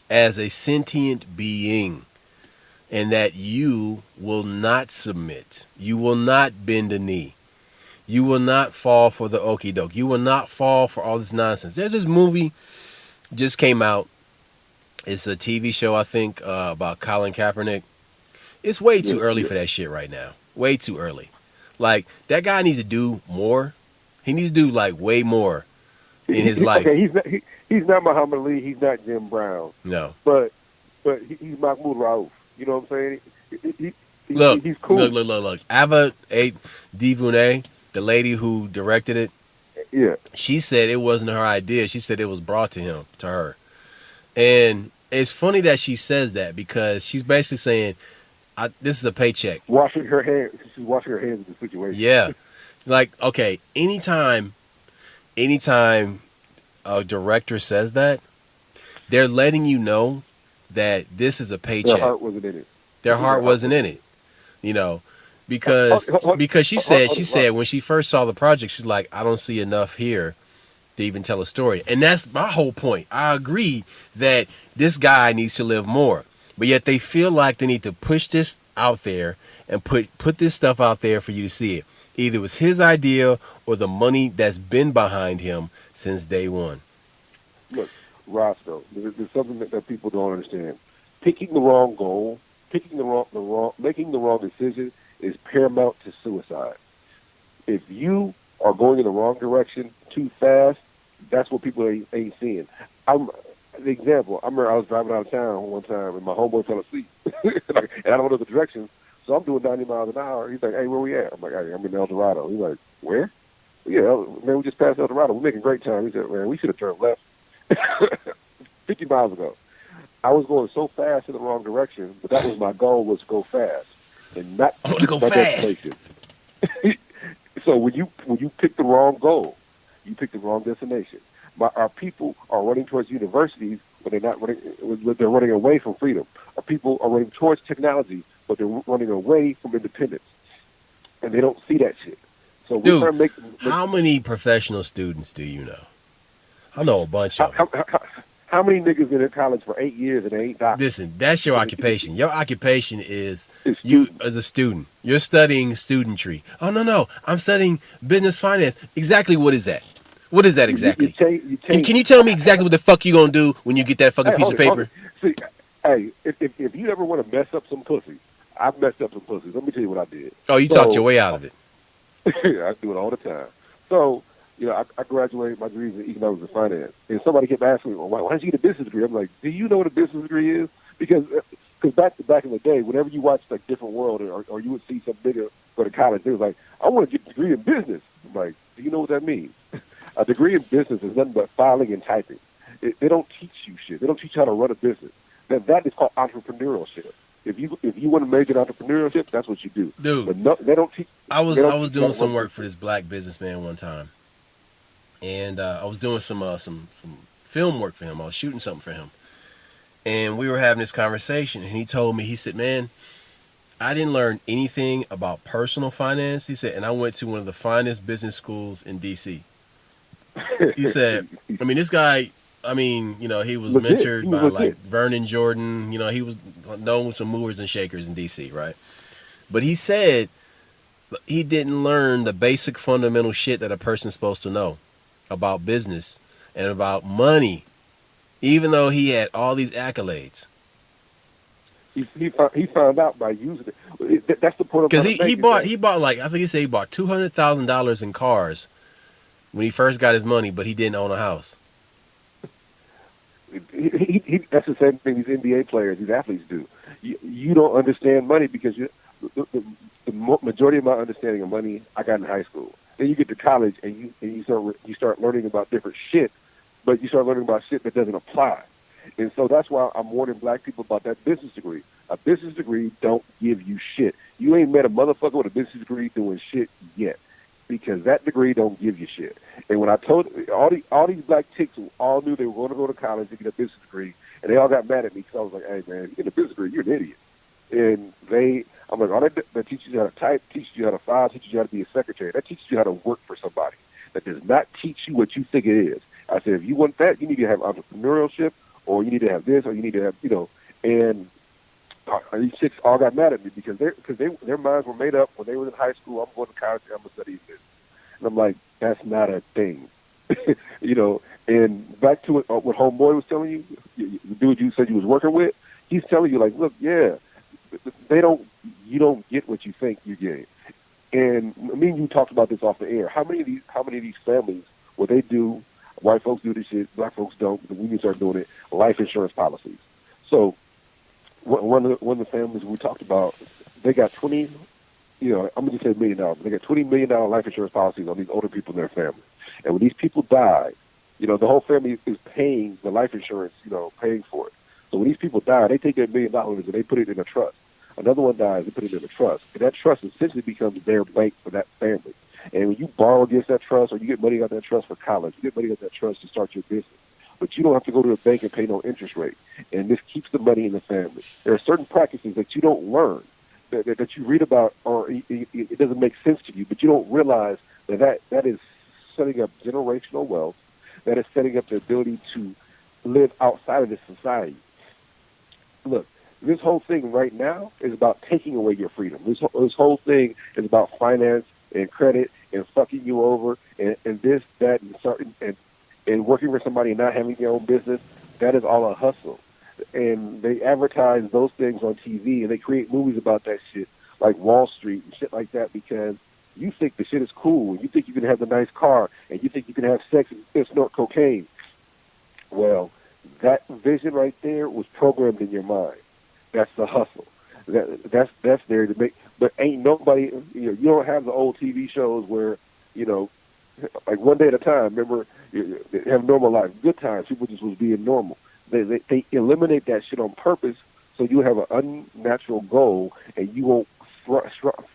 as a sentient being, and that you will not submit. You will not bend a knee. You will not fall for the okie doke. You will not fall for all this nonsense. There's this movie just came out. It's a TV show, I think, about Colin Kaepernick. It's way too early for that shit right now. Way too early. Like, that guy needs to do more. He needs to do, like, way more in his life. Okay, he's not Muhammad Ali. He's not Jim Brown. No. But he's Mahmoud Rauf. You know what I'm saying? He's cool. Look. Ava DuVernay, the lady who directed it, she said it wasn't her idea. She said it was brought to her. And it's funny that she says that, because she's basically saying, this is a paycheck. Washing her hands. She's washing her hands in the situation. Yeah. Like, okay, anytime a director says that, they're letting you know that this is a paycheck. Their heart wasn't in it. Their heart wasn't in it. You know, because she said when she first saw the project, she's like, I don't see enough here to even tell a story. And that's my whole point. I agree that this guy needs to live more. but yet they feel like they need to push this out there and put this stuff out there for you to see it. Either it was his idea or the money that's been behind him since day one. Look, Roscoe, there's something that people don't understand. Picking the wrong goal, making the wrong decision is paramount to suicide. If you are going in the wrong direction too fast, that's what people ain't seeing. The example, I remember I was driving out of town one time and my homeboy fell asleep. And I don't know the directions, so I'm doing 90 miles an hour. He's like, hey, where we at? I'm like, hey, I'm in El Dorado. He's like, where? Yeah, man, we just passed El Dorado. We're making great time. He said, man, we should have turned left 50 miles ago. I was going so fast in the wrong direction, but that was my goal, was to go fast and not I want to go fast. So when you pick the wrong goal, you pick the wrong destination. Our people are running towards universities, but they're not running. They're running away from freedom. Our people are running towards technology, but they're running away from independence, and they don't see that shit. So we're trying to make how many professional students do you know? I know a bunch of them. How many niggas been in college for 8 years and they ain't doctors? Listen, that's your occupation. Your occupation is you as a student. You're studying studentry. Oh, no. I'm studying business finance. Exactly what is that? What is that exactly? Can you tell me exactly what the fuck you gonna do when you get that fucking piece of paper? See, hey, if you ever want to mess up some pussy, I've messed up some pussy. Let me tell you what I did. Oh, you talked your way out of it. I do it all the time. So, I graduated my degree in economics and finance, and somebody kept asking me, well, why did you get a business degree? I'm like, do you know what a business degree is? Because back in the day, whenever you watched like Different World or you would see some nigga go to college, they was like, I want to get a degree in business. I'm like, do you know what that means? A degree in business is nothing but filing and typing. They don't teach you shit. They don't teach you how to run a business. That is called entrepreneurship. If you want to major in entrepreneurship, that's what you do. Dude, but no, they don't teach. I was doing some work for this black businessman one time, and I was doing some film work for him. I was shooting something for him, and we were having this conversation. And he told me, he said, "Man, I didn't learn anything about personal finance." He said, and I went to one of the finest business schools in D.C. He said, I mean, this guy, he was mentored by like Vernon Jordan. He was known with some movers and shakers in D.C., right? But he said he didn't learn the basic fundamental shit that a person's supposed to know about business and about money, even though he had all these accolades. He found out by using it. That's the point. Because he bought like, I think he said he bought $200,000 in cars when he first got his money, but he didn't own a house. That's the same thing these NBA players, these athletes do. You don't understand money because the majority of my understanding of money I got in high school. Then you get to college and you start learning about different shit, but you start learning about shit that doesn't apply. And so that's why I'm warning black people about that business degree. A business degree don't give you shit. You ain't met a motherfucker with a business degree doing shit yet, because that degree don't give you shit. And when I told all these black chicks who all knew they were going to go to college to get a business degree, and they all got mad at me because I was like, hey, man, you get a business degree, you're an idiot. And I'm like, all that teaches you how to type, teaches you how to file, teaches you how to be a secretary. That teaches you how to work for somebody. That does not teach you what you think it is. I said, if you want that, you need to have entrepreneurship, or you need to have this, or you need to have, and these chicks all got mad at me because their minds were made up when they were in high school. I'm going to college, I'm going to study this. And I'm like, that's not a thing. And back to what Homeboy was telling you, the dude you said you was working with, he's telling you, like, look, yeah, you don't get what you think you're getting. And me and you talked about this off the air. How many of these families, what they do, white folks do this shit, black folks don't, we need to start doing it, life insurance policies. So one of the families we talked about, they got I'm going to just say $1 million, but they got $20 million life insurance policies on these older people in their family. And when these people die, the whole family is paying the life insurance, paying for it. So when these people die, they take that $1 million and they put it in a trust. Another one dies, they put it in a trust. And that trust essentially becomes their bank for that family. And when you borrow against that trust, or you get money out of that trust for college, you get money out of that trust to start your business. But you don't have to go to the bank and pay no interest rate. And this keeps the money in the family. There are certain practices that you don't learn, that you read about, or it doesn't make sense to you, but you don't realize that is setting up generational wealth, that is setting up the ability to live outside of this society. Look, this whole thing right now is about taking away your freedom. This whole thing is about finance and credit and fucking you over and this, that, and working for somebody and not having your own business. That is all a hustle. And they advertise those things on TV, and they create movies about that shit, like Wall Street and shit like that, because you think the shit is cool, and you think you can have the nice car, and you think you can have sex and snort cocaine. Well, that vision right there was programmed in your mind. That's the hustle. That's there to make. But ain't nobody. You don't have the old TV shows where, like One Day at a Time. Remember, they have normal life, good times. People just was being normal. They eliminate that shit on purpose, so you have an unnatural goal, and you won't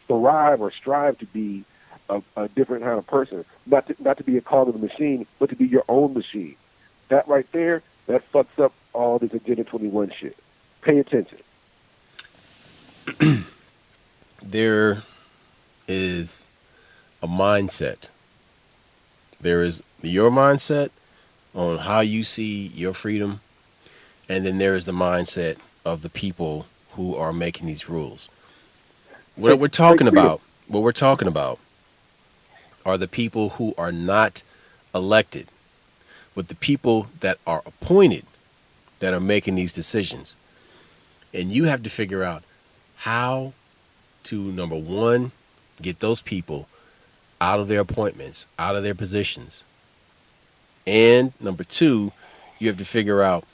thrive or strive to be a different kind of person. Not to be a cog of the machine, but to be your own machine. That right there, that fucks up all this Agenda 21 shit. Pay attention. There is a mindset. There is your mindset on how you see your freedom, and then there is the mindset of the people who are making these rules. What we're talking about are the people who are not elected, but the people that are appointed that are making these decisions. And you have to figure out how to, number one, get those people out of their appointments, out of their positions. And number two, you have to figure out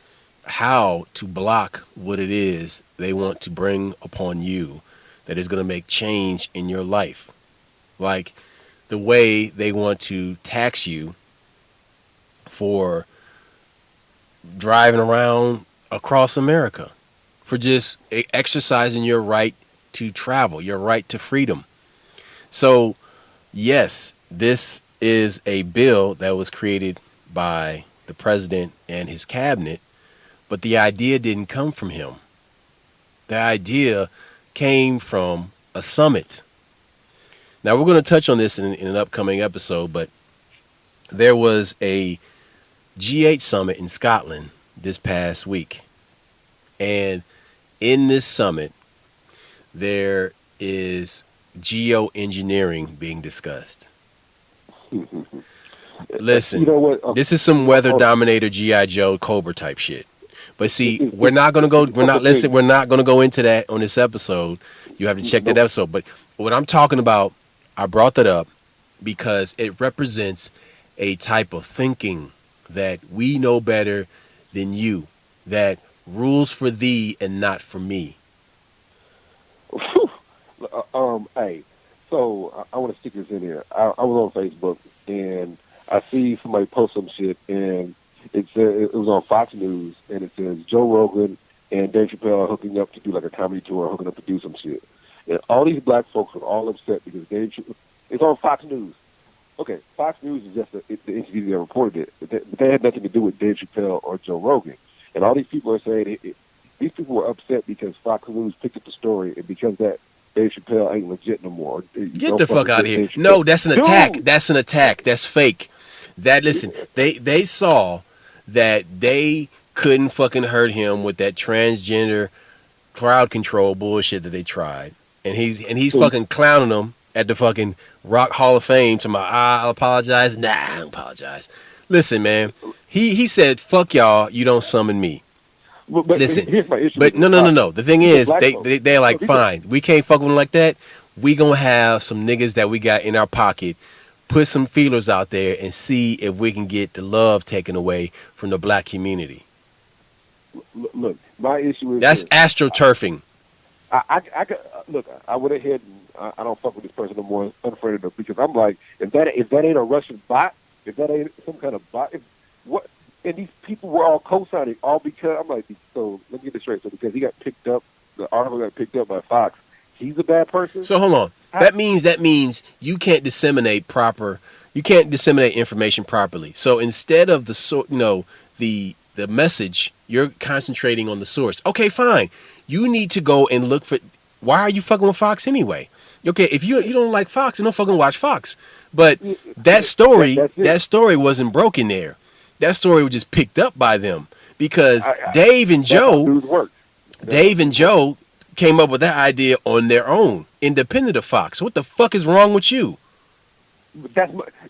how to block what it is they want to bring upon you that is going to make change in your life. Like the way they want to tax you for driving around across America, for just exercising your right to travel, your right to freedom. So, yes, this is a bill that was created by the president and his cabinet, but the idea didn't come from him. The idea came from a summit. Now, we're going to touch on this in an upcoming episode, but there was a G8 summit in Scotland this past week. And in this summit, there is geoengineering being discussed. Listen, you know what? This is some Weather Dominator G.I. Joe Cobra type shit. But see, we're not going to go into that on this episode. You have to check that episode. But what I'm talking about, I brought that up because it represents a type of thinking that we know better than you, that rules for thee and not for me. Hey, so I want to stick this in here. I was on Facebook and I see somebody post some shit, and it was on Fox News, and it says Joe Rogan and Dave Chappelle are hooking up to do like a comedy tour, hooking up to do some shit. And all these black folks are all upset because it's on Fox News. Okay, Fox News is just the interview that reported it. They had nothing to do with Dave Chappelle or Joe Rogan. And all these people are saying these people were upset because Fox News picked up the story, and because that Dave Chappelle ain't legit no more. Get the fuck out of here. No, that's an attack. That's an attack. That's fake. Listen, they saw that they couldn't fucking hurt him with that transgender crowd control bullshit that they tried. And he's fucking clowning them at the fucking Rock Hall of Fame to I'll apologize. Nah, I don't apologize. Listen, man. He said, fuck y'all, you don't summon me. But listen, here's my issue. But no. The thing is, they're like, fine, we can't fuck with them like that. We gonna have some niggas that we got in our pocket, put some feelers out there and see if we can get the love taken away from the black community. Look, my issue is that's astroturfing. I went ahead and I don't fuck with this person no more, unfriended them, because I'm like, if that ain't a Russian bot, if that ain't some kind of bot, what? And these people were all co-signing, all because I'm like, so let me get this straight. So because he got picked up, the article got picked up by Fox, he's a bad person. So hold on, that means you can't disseminate information properly. So instead of the message, you're concentrating on the source. Okay, fine. You need to go and look for. Why are you fucking with Fox anyway? Okay, if you don't like Fox, then don't fucking watch Fox. But that story wasn't broken there. That story was just picked up by them because Dave and Joe. Dave and Joe came up with that idea on their own, independent of Fox. What the fuck is wrong with you?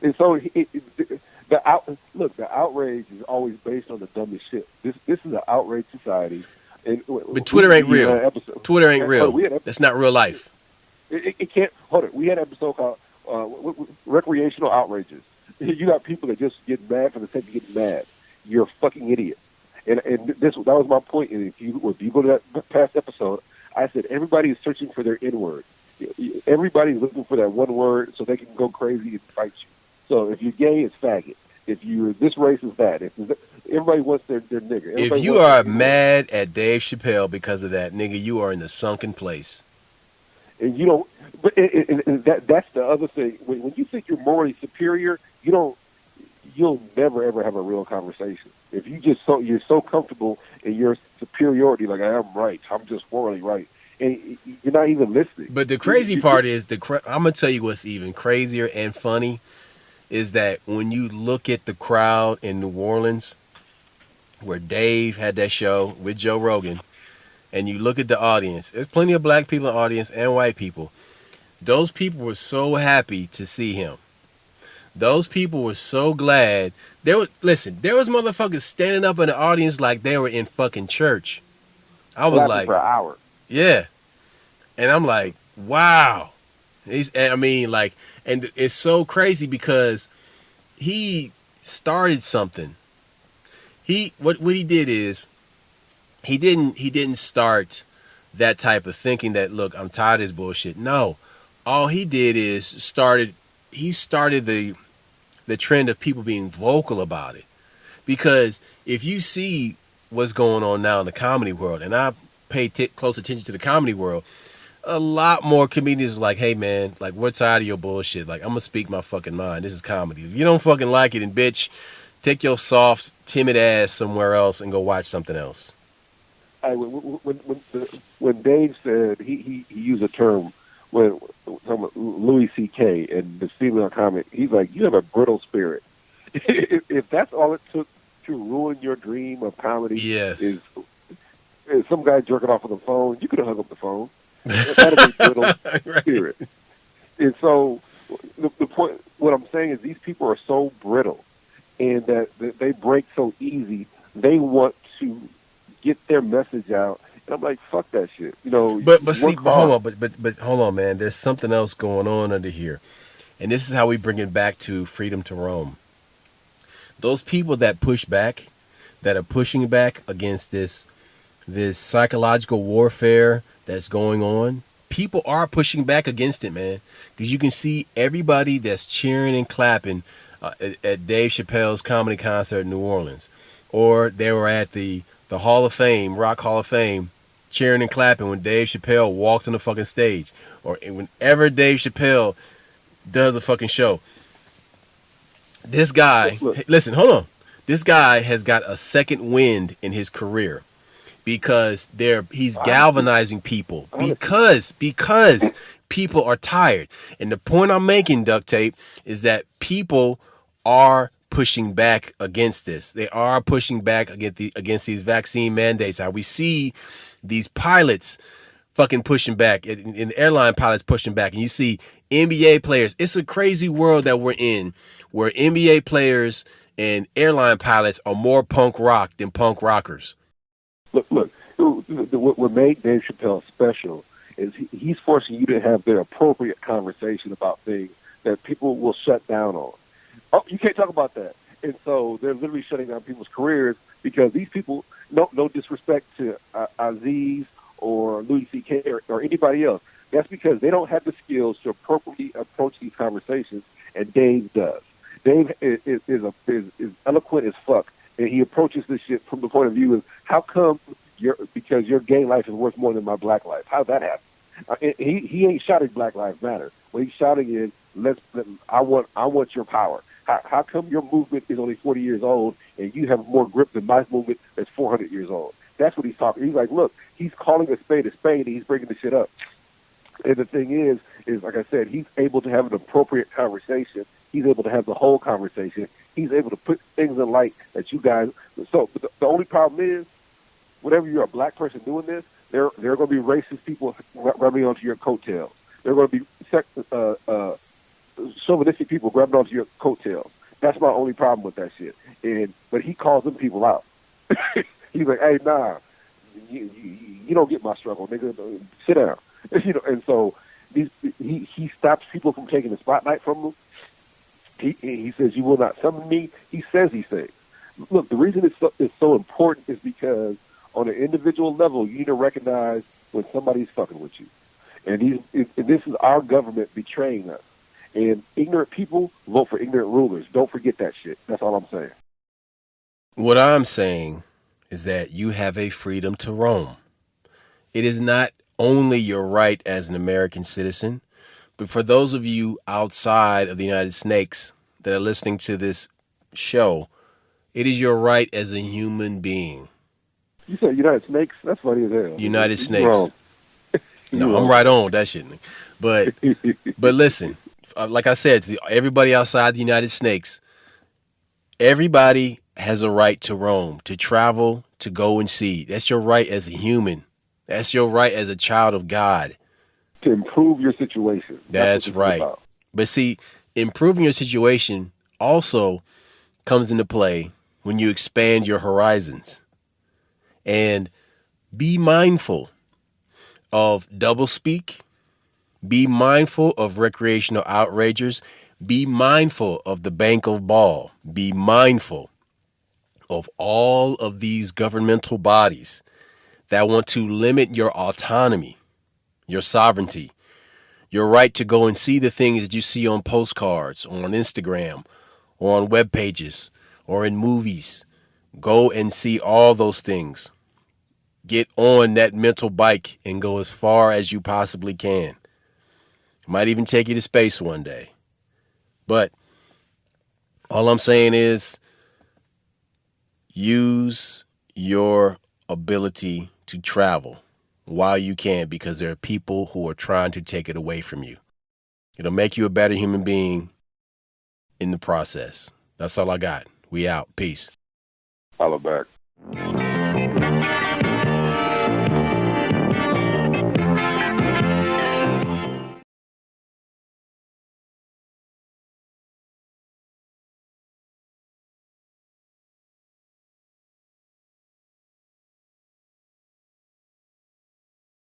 And so the outrage is always based on the dumbest shit. This is an outrage society, but Twitter ain't real. Twitter ain't real. That's not real life. It can't. Hold it. We had an episode called recreational outrages. You got people that just get mad for the sake of getting mad. You're a fucking idiot. And that was my point. And if you go to that past episode, I said everybody is searching for their N-word. Everybody's looking for that one word so they can go crazy and fight you. So if you're gay, it's faggot. If you're this race, is that. Everybody wants their nigger. Everybody if you are mad at Dave Chappelle because of that, nigga, you are in the sunken place. And you don't. But that's the other thing. When you think you're morally superior, you'll never ever have a real conversation. If you're so comfortable in your superiority, like I am right, I'm just morally right, and you're not even listening. But the crazy part is I'm gonna tell you what's even crazier and funny is that when you look at the crowd in New Orleans, where Dave had that show with Joe Rogan, and you look at the audience, there's plenty of black people in the audience and white people. Those people were so happy to see him. Those people were so glad. There was motherfuckers standing up in the audience like they were in fucking church. I was like, for an hour. Yeah. And I'm like, wow. And it's so crazy because he started something. What he did is he didn't start that type of thinking that, look, I'm tired of this bullshit. No. All he did is started the trend of people being vocal about it. Because if you see what's going on now in the comedy world, and I pay close attention to the comedy world, a lot more comedians are like, hey man, like, we're tired of your bullshit. Like, I'm gonna speak my fucking mind. This is comedy. If you don't fucking like it, then bitch, take your soft, timid ass somewhere else and go watch something else. When Dave said he used a term when Louis C.K. and the female comic, he's like, you have a brittle spirit. If that's all it took to ruin your dream of comedy, yes, is some guy jerking off on the phone, you could have hung up the phone. That'd be brittle right. Spirit. And so the point, what I'm saying is these people are so brittle and that they break so easy, they want to get their message out. And I'm like, fuck that shit. But hold on, man. There's something else going on under here. And this is how we bring it back to freedom to roam. Those people that push back, that are pushing back against this psychological warfare that's going on, people are pushing back against it, man. Because you can see everybody that's cheering and clapping at Dave Chappelle's comedy concert in New Orleans. Or they were at the Hall of Fame, Rock Hall of Fame, cheering and clapping when Dave Chappelle walked on the fucking stage. Or whenever Dave Chappelle does a fucking show. This guy, listen, hold on. This guy has got a second wind in his career because he's galvanizing people because people are tired. And the point I'm making, Duct Tape, is that people are pushing back against this. They are pushing back against these vaccine mandates. How we see these pilots fucking pushing back, and the airline pilots pushing back, and you see NBA players. It's a crazy world that we're in, where NBA players and airline pilots are more punk rock than punk rockers. Look, what made Dave Chappelle special is he's forcing you to have the appropriate conversation about things that people will shut down on. Oh, you can't talk about that. And so they're literally shutting down people's careers because these people, no disrespect to Aziz or Louis C.K. or anybody else, that's because they don't have the skills to appropriately approach these conversations, and Dave does. Dave is eloquent as fuck, and he approaches this shit from the point of view of, how come because your gay life is worth more than my black life? How'd that happen? He ain't shouting Black Lives Matter. What he's shouting is, I want your power. How come your movement is only 40 years old and you have more grip than my movement that's 400 years old? That's what he's talking. He's like, look, he's calling a spade, and he's bringing the shit up. And the thing is like I said, he's able to have an appropriate conversation. He's able to have the whole conversation. He's able to put things in light that you guys. So the only problem is, whenever you're a black person doing this, There are going to be racist people grabbing onto your coattails. There are going to be chauvinistic people grabbing onto your coattails. That's my only problem with that shit. But he calls them people out. He's like, "Hey, nah, you don't get my struggle, nigga. Sit down." And so he stops people from taking the spotlight from him. He says, "You will not summon me." He says these things. Look, the reason it's so important is because on an individual level, you need to recognize when somebody's fucking with you. And this is our government betraying us. And ignorant people vote for ignorant rulers. Don't forget that shit. That's all I'm saying. What I'm saying is that you have a freedom to roam. It is not only your right as an American citizen, but for those of you outside of the United States that are listening to this show, it is your right as a human being. You said United Snakes? That's funny as hell. United Snakes. No, I'm right on that shit. But listen, like I said, to everybody outside the United States, everybody has a right to roam, to travel, to go and see. That's your right as a human. That's your right as a child of God. To improve your situation. That's right. But see, improving your situation also comes into play when you expand your horizons. And be mindful of doublespeak. Be mindful of recreational outragers. Be mindful of the bank of ball. Be mindful of all of these governmental bodies that want to limit your autonomy, your sovereignty, your right to go and see the things that you see on postcards, or on Instagram, or on web pages, or in movies. Go and see all those things. Get on that mental bike and go as far as you possibly can. It might even take you to space one day. But all I'm saying is use your ability to travel while you can, because there are people who are trying to take it away from you. It'll make you a better human being in the process. That's all I got. We out. Peace. Holla back.